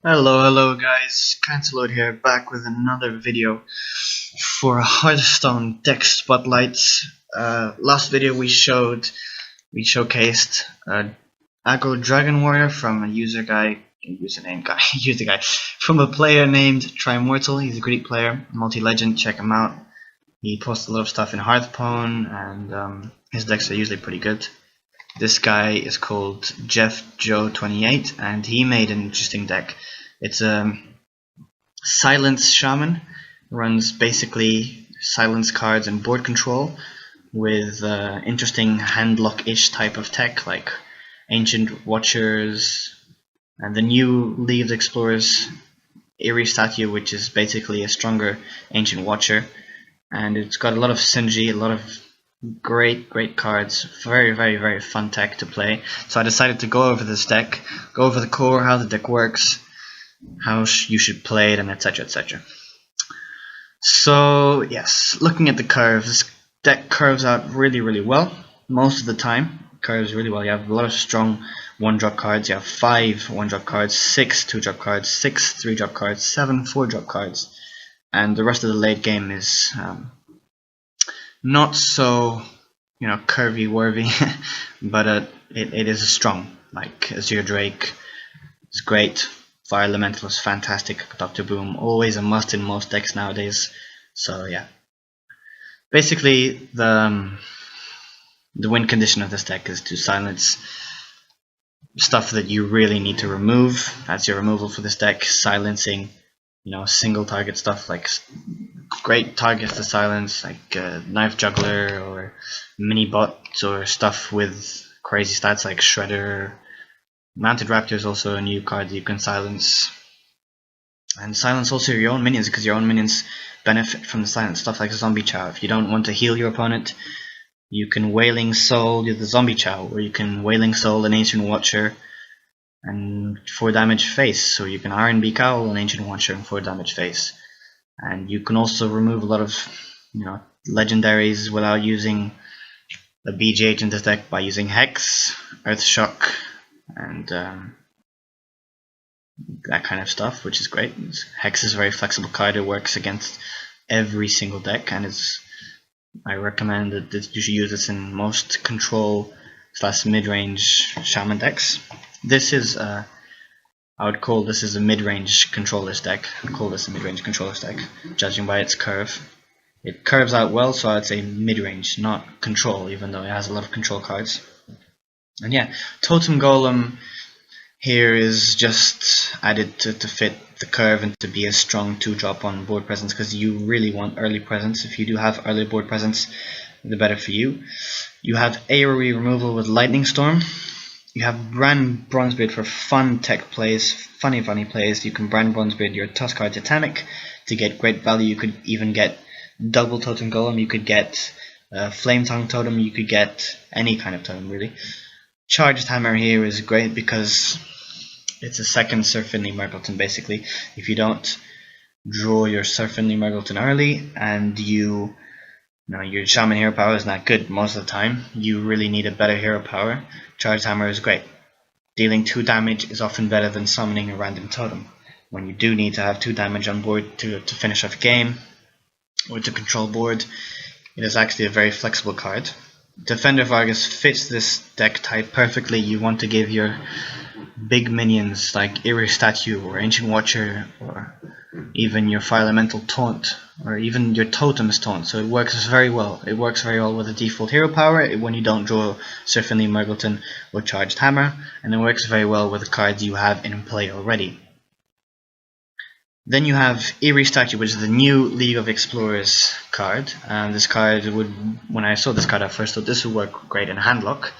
Hello guys, Cancelloid here, back with another video for Hearthstone deck spotlights. Last video we showcased aggro Dragon Warrior from a user guy from a player named Trimortal. He's a Greek player, multi-legend. Check him out. He posts a lot of stuff in Hearthstone, and his decks are usually pretty good. This guy is called Jeffjo28, and he made an interesting deck. It's a Silence Shaman, runs basically silence cards and board control with interesting handlock-ish type of tech like Ancient Watchers and the new League of Explorers Eerie Statue, which is basically a stronger Ancient Watcher, and it's got a lot of synergy, a lot of great cards, very fun tech to play. So I decided to go over this deck, go over the core, how the deck works, how you should play it, and etc. So yes, looking at the curve, this deck curves out really well. Most of the time curves really well. You have a lot of strong 1-drop cards. You have 5 1-drop cards, 6 2-drop cards, 6 3-drop cards, 7 4-drop cards, and the rest of the late game is not so, curvy worthy, but it is strong. Like Azure Drake is great, Fire Elemental is fantastic, Dr. Boom always a must in most decks nowadays. So yeah, basically the win condition of this deck is to silence stuff that you really need to remove. That's your removal for this deck. Silencing, single target stuff like great targets to silence, like Knife Juggler or Mini Bots, or stuff with crazy stats like Shredder. Mounted Raptor is also a new card that you can silence. And silence also your own minions, because your own minions benefit from the silence. Stuff like Zombie Chow. If you don't want to heal your opponent, you can Wailing Soul the Zombie Chow, or you can Wailing Soul an Ancient Watcher and 4 damage face. So you can R&B Cowl an Ancient Watcher and 4 damage face. And you can also remove a lot of legendaries without using a BGH in this deck by using Hex, Earth Shock, and that kind of stuff, which is great. Hex is a very flexible card. It works against every single deck, and I recommend that you should use this in most control / mid-range Shaman decks. This is I would call this a mid-range controller's deck. I'd call this a mid-range controller's deck, judging by its curve. It curves out well, so I'd say mid-range, not control, even though it has a lot of control cards. And yeah, Totem Golem here is just added to fit the curve and to be a strong 2-drop on board presence, because you really want early presence. If you do have early board presence, the better for you. You have AoE removal with Lightning Storm. You have Brand Bronzebeard for fun tech plays, funny plays. You can Brand Bronzebeard your Tuskar Titanic to get great value. You could even get double Totem Golem. You could get Flame Tongue Totem. You could get any kind of totem really. Charged Hammer here is great because it's a second Sir Finley Mergleton basically. If you don't draw your Sir Finley Mergleton early and your Shaman hero power is not good most of the time, you really need a better hero power. Charged Hammer is great. Dealing 2 damage is often better than summoning a random totem. When you do need to have 2 damage on board to finish off game or to control board, it is actually a very flexible card. Defender Vargas fits this deck type perfectly. You want to give your big minions like Eerie Statue or Ancient Watcher, or even your Fire Elemental Taunt, or even your Totems Taunt. So it works very well. It works very well with the default hero power when you don't draw Sir Finley Mergleton or Charged Hammer, and it works very well with the cards you have in play already. Then you have Eerie Statue, which is the new League of Explorers card. This card when I saw this card at first, thought this would work great in Handlock.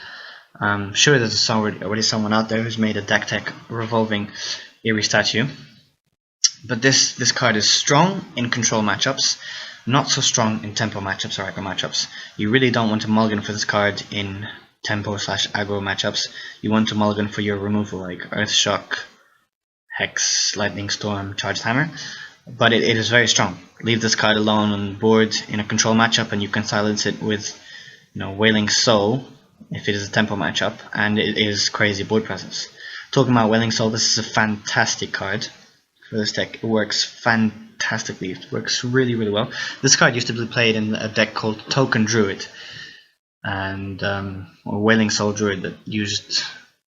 I'm sure there's already someone out there who's made a deck tech revolving Eerie Statue. But this card is strong in control matchups, not so strong in tempo matchups or aggro matchups. You really don't want to mulligan for this card in tempo / aggro matchups. You want to mulligan for your removal like Earth Shock, Hex, Lightning Storm, Charged Hammer, but it is very strong. Leave this card alone on board in a control matchup and you can silence it with Wailing Soul if it is a tempo matchup, and it is crazy board presence. Talking about Wailing Soul, this is a fantastic card for this deck. It works fantastically. It works really, really well. This card used to be played in a deck called Token Druid, and or Wailing Soul Druid, that used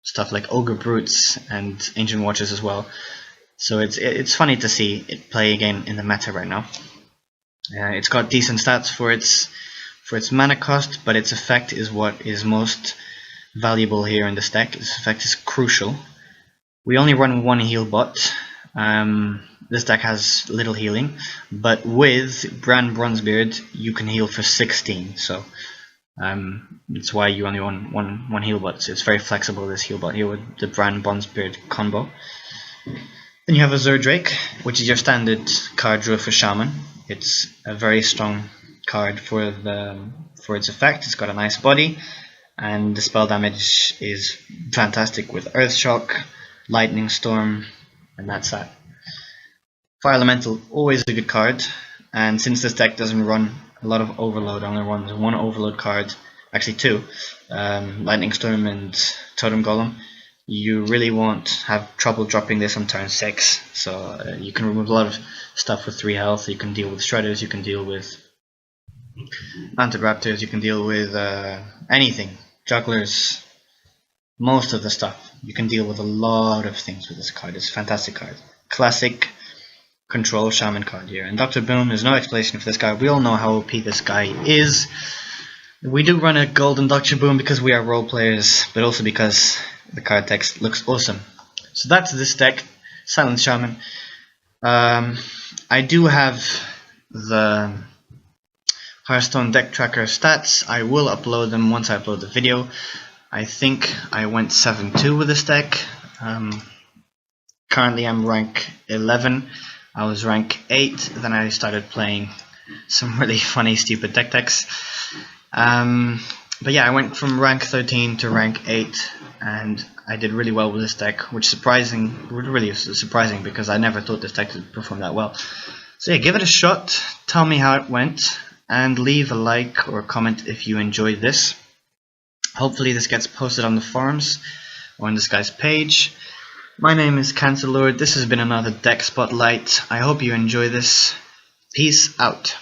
stuff like Ogre Brutes and Ancient Watchers as well. So it's funny to see it play again in the meta right now. It's got decent stats for its mana cost, but its effect is what is most valuable here in this deck. Its effect is crucial. We only run one heal bot. This deck has little healing, but with Bran Bronzebeard you can heal for 16. So that's why you only run one heal bot. So it's very flexible, this heal bot here with the Bran Bronzebeard combo. Then you have a Zerdrake, which is your standard card draw for Shaman. It's a very strong card for its effect. It's got a nice body, and the spell damage is fantastic with Earth Shock, Lightning Storm, and that's that. Fire Elemental, always a good card, and since this deck doesn't run a lot of Overload, only runs one Overload card, actually two, Lightning Storm and Totem Golem, you really won't have trouble dropping this on turn 6. So you can remove a lot of stuff with 3 health. You can deal with Shredders, you can deal with Antigraptors, you can deal with anything, Jugglers, most of the stuff. You can deal with a lot of things with this card. It's a fantastic card. Classic control Shaman card here. And Dr. Boom, there's no explanation for this guy. We all know how OP this guy is. We do run a golden Dr. Boom because we are role players, but also because the card text looks awesome. So that's this deck, Silence Shaman. I do have the Hearthstone deck tracker stats. I will upload them once I upload the video. I think I went 7-2 with this deck. Currently I'm rank 11. I was rank 8, then I started playing some really funny stupid decks. But yeah, I went from rank 13 to rank 8, and I did really well with this deck, which really is surprising because I never thought this deck would perform that well. So yeah, give it a shot, tell me how it went, and leave a like or a comment if you enjoyed this. Hopefully this gets posted on the forums or on this guy's page. My name is Cancer Lord. This has been another deck spotlight. I hope you enjoy this. Peace out.